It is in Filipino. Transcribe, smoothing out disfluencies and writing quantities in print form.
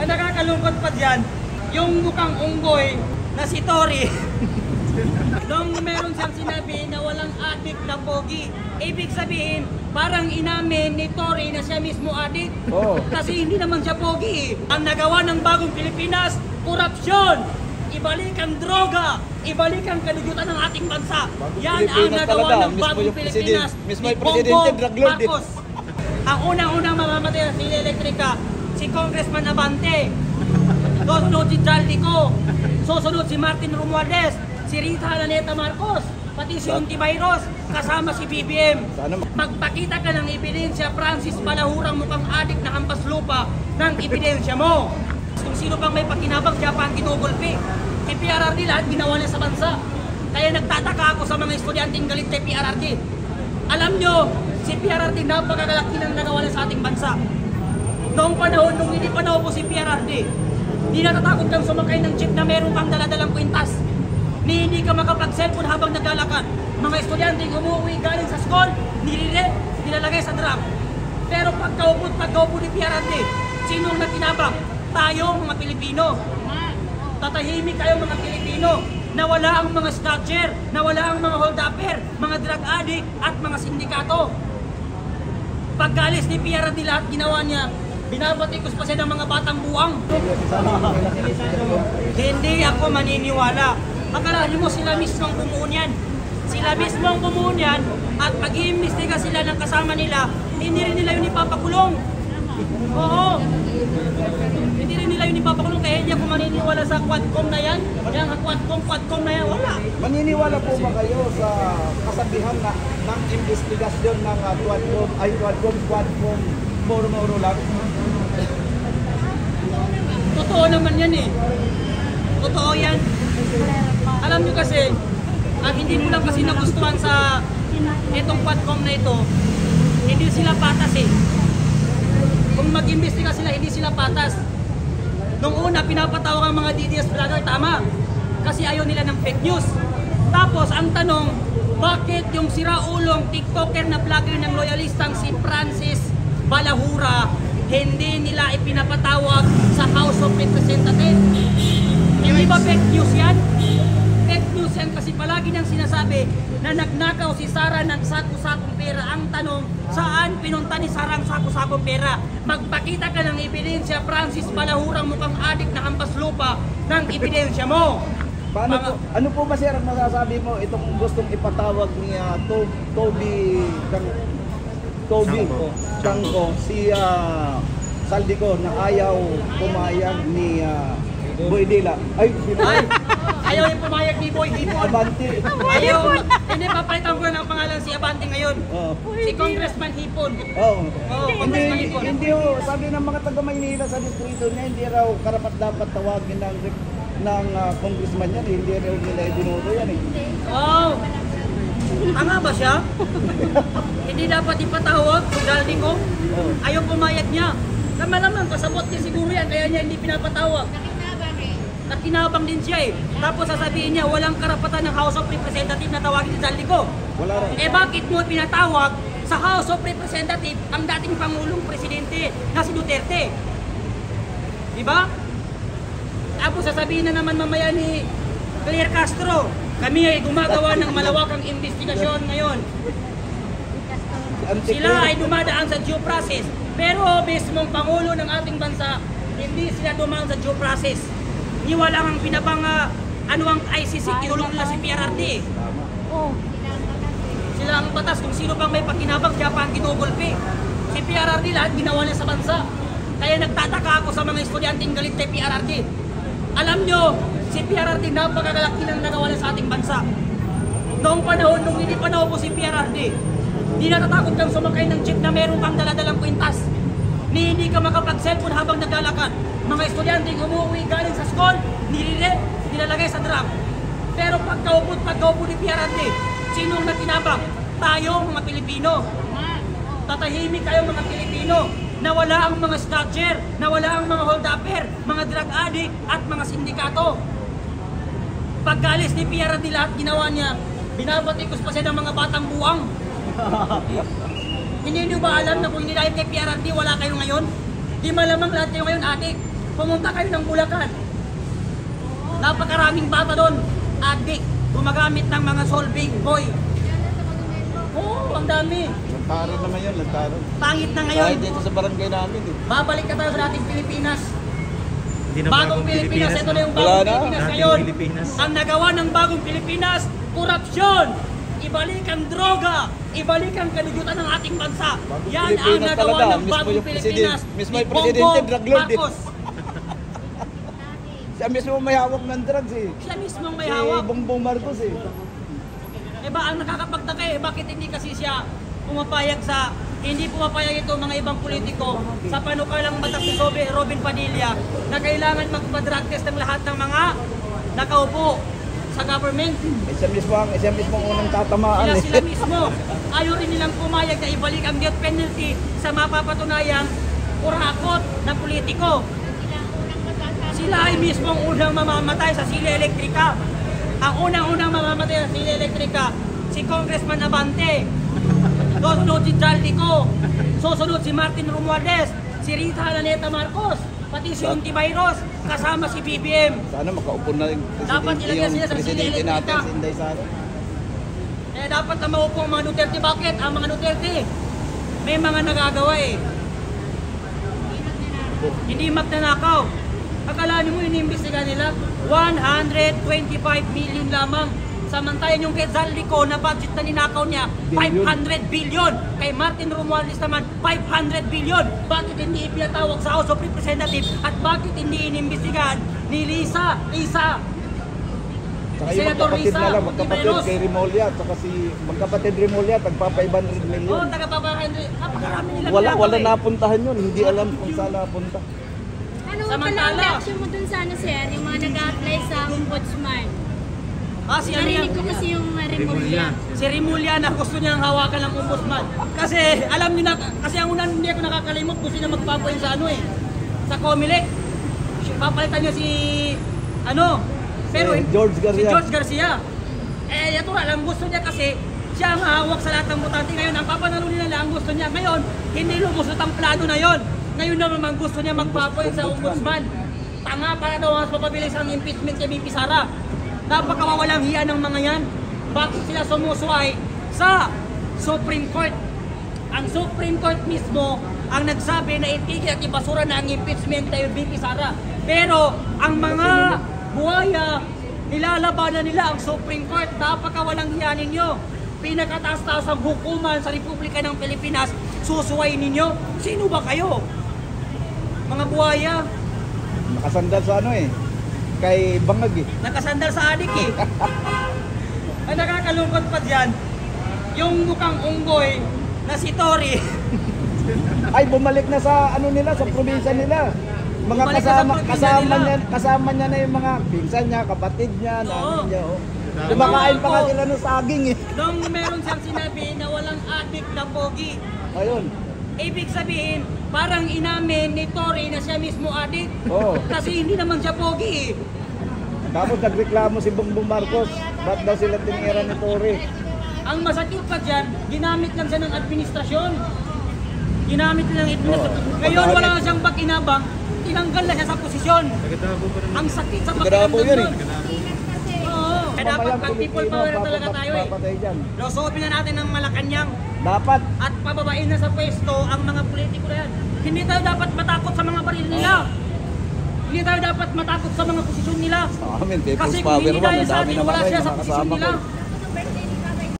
nakakalungkot pa dyan, yung mukhang unggoy na si Tory. Nung meron siyang sinabi na walang adik na pogi, ibig sabihin, parang inamin ni Tory na siya mismo adik. Oh. Kasi hindi naman siya pogi. Ang nagawa ng bagong Pilipinas, korupsyon, ibalik ang droga, ibalik ang kalugutan ng ating bansa. Yan ang nagawa ng bagong Pilipinas ni Bongbong Marcos. Ang unang-unang mamamatay sa elektrika, si Congressman Abante. Susunod si Jaldico. Susunod si Martin Romualdez, si Rita Laneta Marcos, pati si Untibayros, kasama si BBM. Magpakita ka ng ebidensya, Francis Balahurang, mukhang adik na hampas lupa ng ebidensya mo. Kung sino pang may pakinabang, siya pa ang kinugulpi. Si PRRD lahat ginawa niya sa bansa. Kaya nagtataka ako sa mga estudyanteng galit kay PRRD. Alam nyo, si PRRD napakagalaki ng nagawa niya sa ating bansa. Noong panahon, nung hindi pa naupo si PRRD, di natatakot kang sumakay ng jeep na meron kang daladalang kwintas. Hindi ka makapag-cellphone habang naglalakad. Mga estudyanteng umuwi galing sa school, nilire, nilalagay sa drum. Pero pagkaupo ni PRRD, sinong nakinabang? Tayo mga Pilipino. Tatahimik kayo mga Pilipino. Nawala ang mga snatcher, nawala ang mga hold-upper, mga drug addict at mga sindikato. Pagkalis ni PRRD lahat ginawa niya, binabatikos pa siya ng mga batang buwang. Hindi ako maniniwala. Akalain mo sila mismo ang bumuo niyan. Sila mismo ang bumuo niyan at mag-iimbestiga sila ng kasama nila, hindi rin nila yun ipapakulong. Oo. Hindi rin nila yun ipapakulong, kaya hindi ako maniniwala sa Quadcom na yan. Yan ang Quadcom na yan, wala. Maniniwala po ba kayo sa kasabihan na ng investigasyon ng Quadcom, moro-moro lang? Totoo naman yan eh. Totoo yan. Alam nyo kasi, ang hindi mo lang kasi nagustuhan sa itong Quadcom na ito, hindi sila patas eh. Kung mag-imbestiga sila, hindi sila patas. Nung una, pinapatawag ang mga DDS vlogger, tama. Kasi ayaw nila ng fake news. Tapos, ang tanong, bakit yung siraulong TikToker na vlogger ng loyalistang si Francis Balahura, hindi nila ipinapatawag sa House of Representatives? Hindi ba fake news yan? Fake news yan kasi palagi nang sinasabi na nagnakaw si Sara ng sako-sakong pera. Ang tanong, saan pinunta ni Sara ang sako-sakong pera? Magpakita ka ng ebidensya, Francis Balahurang, mukhang adik na hampas lupa ng ebidensya mo. Ano po ba sir ang masasabi mo itong gustong ipatawag ni Toby Chanco, si Saldico na ayaw pumayag ni Boydila. Ayaw yung pumayag ni Boy Hipon. Abante. Ayaw. Hindi, papalitan ko ng pangalan si Abante ngayon. Si Congressman Hipon. Congressman Hipon. Hindi sabi ng mga taga-Maynila sa distrito niya, hindi raw karapat-dapat tawagin ng congressman yan. Hindi raw nila ibinuto yan eh. Tanga ba siya? Hindi dapat ipatawag si Jaldico? Ayaw pumayag niya. Malamang kasabot niya siguro yan, kaya niya hindi pinapatawag. Nakinabang din siya eh. Tapos sasabihin niya, walang karapatan ng House of Representatives na tawagin si Jaldico. Wala rin. Eh bakit mo pinatawag sa House of Representatives ang dating Pangulong Presidente na si Duterte? Diba? Tapos sasabihin na naman mamaya ni Claire Castro, kami ay gumagawa ng malawakang investigasyon ngayon. Sila ay dumadaan sa due process. Pero mismong Pangulo ng ating bansa, hindi sila dumaan sa due process. Niwala ang binabang ang ICC, kinulong nila si PRRD. Sila ang batas, kung sino pang may pakinabang, siya pa ang kinugulpi. Si PRRD lahat ginawa niya sa bansa. Kaya nagtataka ako sa mga estudyanteng galit kay PRRD. Alam nyo, si PRRD napakagalaki ng nagawa niya sa ating bansa. Noong panahon, nung hindi pa naupo si PRRD, di natatakot kang sumakay ng jeep na meron kang daladalang kwintas. Hindi ka makapag-cellphone habang naglalakad. Mga estudyanteng umuwi galing sa school, nilire, nilalagay sa drum. Pero pagkaupo ni PRRD, sinong nakinabang? Tayo mga Pilipino. Tatahimik kayo mga Pilipino. Nawala ang mga snatcher, nawala ang mga hold-upper, mga drug addict at mga sindikato. Pagkalis ni PRRD lahat ginawa niya, binabatikos pa siya ng mga batang buwang. Hindi nyo ba alam na kung hindi dahil kay PRRD wala kayo ngayon? Di malamang lahat kayo ngayon adik. Pumunta kayo ng Bulacan. Napakaraming bata doon. Adik. Gumagamit ng mga solving boy. Oo, ang dami. Lantaran naman yun, lantaran. Pangit na ngayon. Kahit dito sa barangay namin eh. Babalik na tayo sa dating Pilipinas. Hindi na Bagong Pilipinas, ito na yung Wala bagong na. Pilipinas Dating ngayon. Pilipinas. Ang nagawa ng bagong Pilipinas, korupsyon. Ibalik ang droga. Ibalik ang kaligutan ng ating bansa. Bagong Yan ang Pilipinas nagawa talaga. ng Mismo bagong yung Pilipinas. mismo ni yung presidente, Bongbong drug lord eh. Marcos. Siya mismo may hawak ng drugs eh. Siya mismo ang may Si hawak. Bongbong Marcos eh. Eh ba, ang nakakapagtaka bakit hindi kasi siya hindi pumapayag ito mga ibang politiko sa panukalang batas ni Robin Padilla na kailangan magpa-drug test ng lahat ng mga nakaupo sa government. Siya mismo ang unang tatamaan eh. Sila mismo. Ayaw rin nilang pumayag na ibalik ang death penalty sa mapapatunayang kurakot na politiko. Sila ay mismo ang unang mamamatay sa sila elektrika. Ang unang mamamatay sa sila elektrika, si Congressman Abante. Susunod si Jaldico. Susunod si Martin Romualdez. Si Rita Alaneta Marcos. Pati si Untibayros. Kasama si BBM. Sana makaupo na yung Dapat ilagay sila sa presidente sila natin, elektrika. si Inday Sara. Eh dapat na maupo ang mga Duterte. Bakit? Ang mga Duterte may mga nagagawa eh. Hindi magnanakaw. Akalain mo iniimbestiga nila 125 million lamang. Samantayan yung kay Jaldico na budget na ninakaw niya 500 billion. Kay Martin Romualdez naman 500 billion. Bakit hindi ipinatawag sa House of Representatives at bakit hindi inimbestigahan ni Lisa? Saka yung Senator magkapatid Risa na lang, magkapatid Ontiveros. kay Remolia, at saka si magkapatid Remolia, tagpa 500 million. Oo, taga-pabahan. Napakarami nilang Wala ginagawa eh. napuntahan yun, hindi alam kung saan napunta. Ano pala ang Samantala. reaction mo dun sa ano, sir? Yung mga nag-a-apply sa ombudsman. Si ano yan? Narinig ko kasi yung Remulla. Si Remulla na gusto niyang hawakan ng ombudsman. Kasi alam niyo na, kasi ang unang hindi ako nakakalimot, gusto niya magpapoint sa ano eh, sa Comelec. Papalitan niya si pero Si George Garcia. Si George Garcia. Eh, ito alam gusto niya kasi siya ang hawak sa lahat ng butante. Ngayon, ang papanalo nila lang ang gusto niya. Ngayon, hindi lumusot ang plano na yon. Ngayon naman gusto niya magpapoint sa ombudsman. Tanga para daw mas mapabilis ang impeachment kay BP Sara. Napakawawalang hiya ng mga yan. Bakit sila sumusuway sa Supreme Court? Ang Supreme Court mismo ang nagsabi na itigil at ibasura na ang impeachment kay BP Sara. Pero ang mga buhaya, nilalabanan nila ang Supreme Court. Napakawalang hiya ninyo. Pinakataas-taas ang hukuman sa Republika ng Pilipinas, susuway ninyo. Sino ba kayo? Mga buhaya. Nakasandal sa ano eh, kay Bangag eh. Nakasandal sa adik eh. Ang nakakalungkot pa dyan, yung mukhang unggoy na si Tory. Ay, bumalik na sa ano nila, sa probinsya nila. Mga Bumalik na sa probinsya nila. kasama niya na yung mga pinsan niya, kapatid niya, Oo. nanin niya. Oh. Kumakain pa nga sila ng saging eh. Nung meron siyang sinabi na walang adik na pogi, Ayun. ibig sabihin, parang inamin ni Tory na siya mismo adik. Oo. Kasi hindi naman siya pogi eh. Tapos nagreklamo si Bongbong Marcos, ba't daw sila tinira ni Tory? Ang masakit pa dyan, ginamit lang siya ng administrasyon. Ginamit lang ng administrasyon. Oo. Ngayon wala Pagkahanip. na siyang pakinabang, tinanggal na siya sa posisyon. Ang sakit sa Taga-Davao pakiramdam yun eh. nun. Oo. Kaya dapat Mamayang pag people Pilipino, power talaga tayo eh. papatay dyan. Losopin na natin ng Malacanang Dapat. at pababain na sa pwesto ang mga politiko na yan. Hindi tayo dapat matakot sa mga baril nila. Hindi tayo dapat matakot sa mga posisyon nila. Sa amin, People's Kasi kung Power hindi 1, dahil ang sa dami atin, naman wala kayo, siya sa mga posisyon kasama nila. ko.